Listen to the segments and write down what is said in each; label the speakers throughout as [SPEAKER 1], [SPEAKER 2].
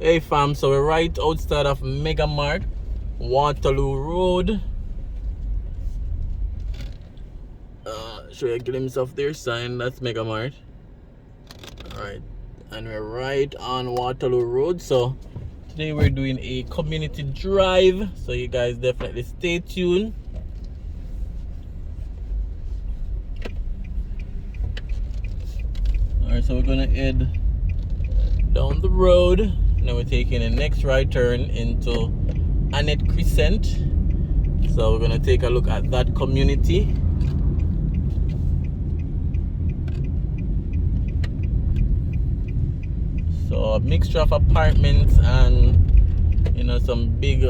[SPEAKER 1] Hey fam, so we're right outside of Mega Mart, Waterloo Road. Show you a glimpse of their sign, that's Mega Mart. Alright, and we're right on Waterloo Road. So today we're doing a community drive, so you guys definitely stay tuned. Alright, so we're gonna head down the road. Now we're taking the next right turn into Annette Crescent. So we're gonna take a look at that community. So a mixture of apartments and some big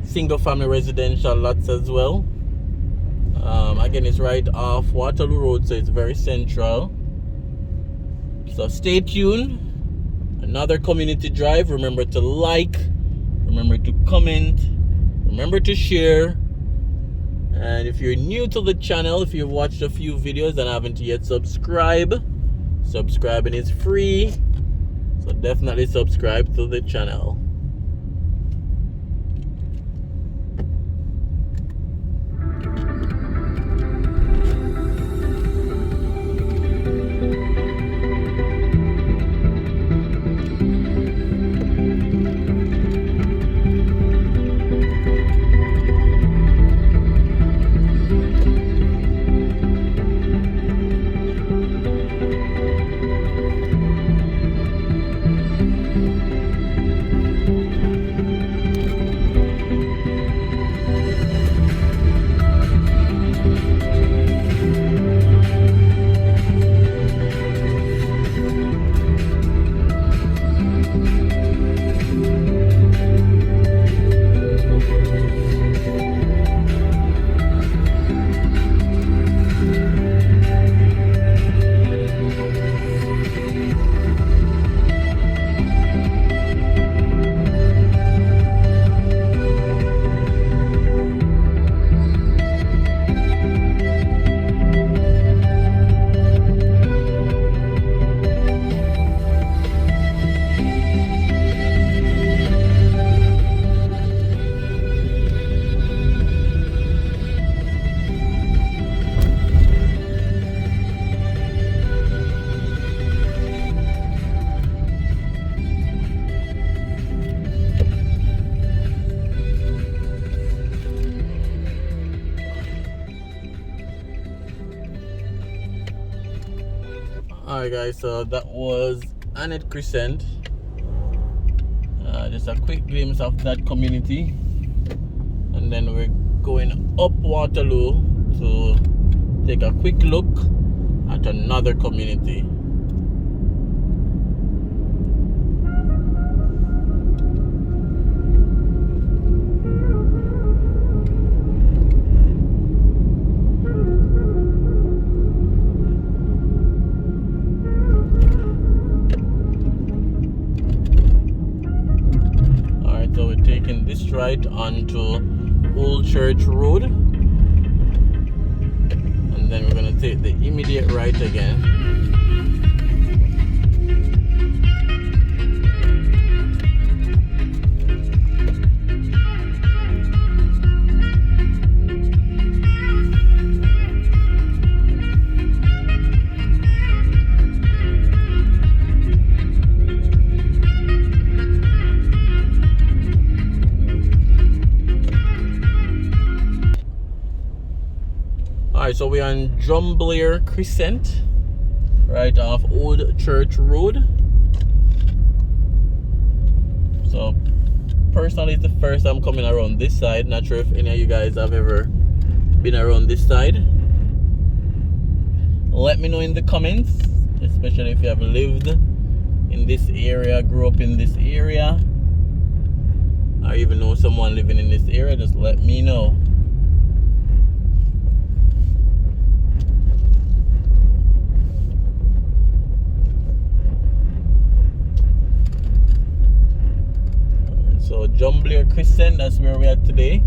[SPEAKER 1] single family residential lots as well. Again, it's right off Waterloo Road, so it's very central. So stay tuned. Another community drive. Remember to like, remember to comment, remember to share. And if you're new to the channel, if you've watched a few videos and haven't yet subscribing is free, so definitely subscribe to the channel. Alright guys, so that was Annette Crescent. Just a quick glimpse of that community, and then we're going up Waterloo to take a quick look at another community. This right onto Old Church Road, and then we're gonna take the immediate right again. So we're on Drumblair Crescent, right off Old Church Road. So personally, it's the first time coming around this side. Not sure if any of you guys have ever been around this side. Let me know in the comments, especially if you have lived in this area, grew up in this area, or even know someone living in this area. Just let me know. So Drumblair Crescent, that's where we're at today.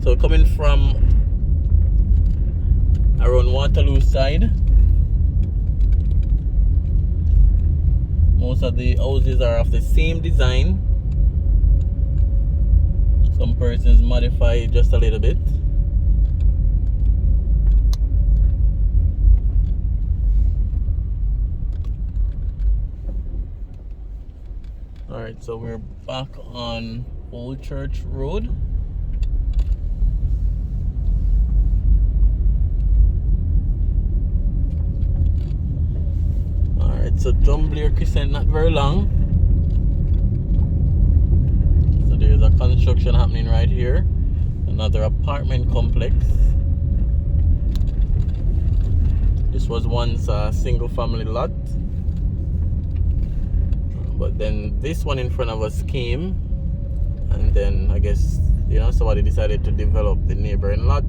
[SPEAKER 1] So coming from around Waterloo side, Most of the houses are of the same design. Some persons modify it just a little bit. Alright, so we're back on Old Church Road. Alright, so Drumblair Crescent, not very long. So there's a construction happening right here. Another apartment complex. This was once a single family lot. But then this one in front of us came, and then I guess, you know, somebody decided to develop the neighboring lot.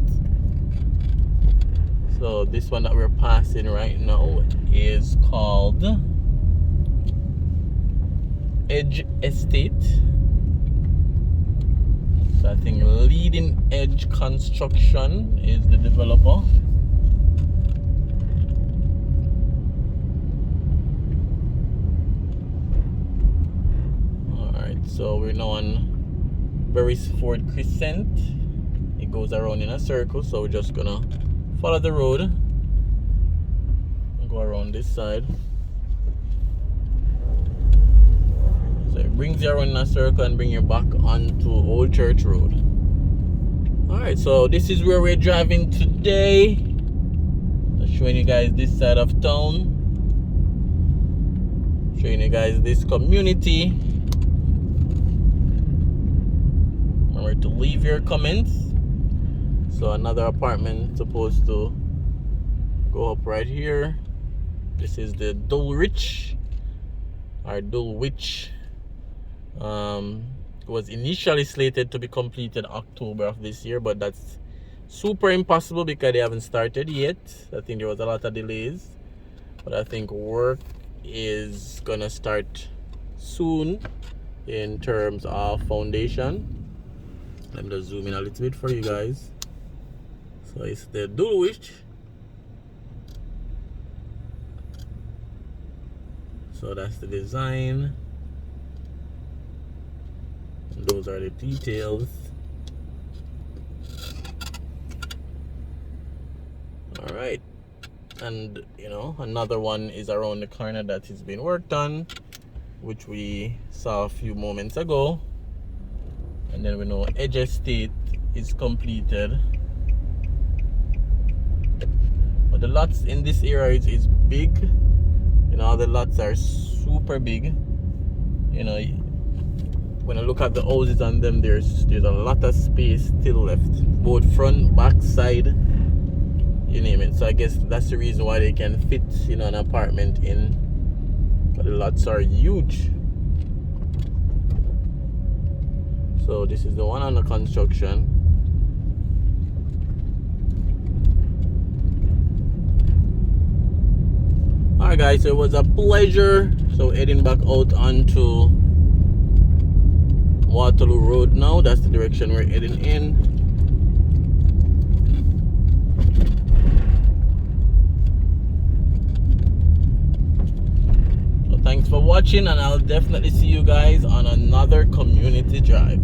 [SPEAKER 1] So this one that we're passing right now is called Edge Estate. So I think Leading Edge Construction is the developer. So we're now on Beresford Crescent. It goes around in a circle, so we're just gonna follow the road and go around this side. So it brings you around in a circle and bring you back onto Old Church Road. Alright, so this is where we're driving today. Just showing you guys this side of town. Showing you guys this community. Remember to leave your comments. So another apartment supposed to go up right here. This is the Dulwich or Dulwich. Was initially slated to be completed October of this year, but that's super impossible because they haven't started yet. I think there was a lot of delays, but I think work is gonna start soon in terms of foundation. Let me just zoom in a little bit for you guys. So it's the Dulwich. So that's the design. And those are the details. Alright. And you know, another one is around the corner that is being worked on, which we saw a few moments ago. And then we know Edge Estate is completed. But the lots in this area is big. You know, the lots are super big. You know, when I look at the houses on them, there's a lot of space still left. Both front, back, side, you name it. So I guess that's the reason why they can fit, you know, an apartment in. But the lots are huge. So this is the one under construction. Alright guys, so it was a pleasure. So heading back out onto Waterloo Road now. That's the direction we're heading in. So thanks for watching, and I'll definitely see you guys on another community drive.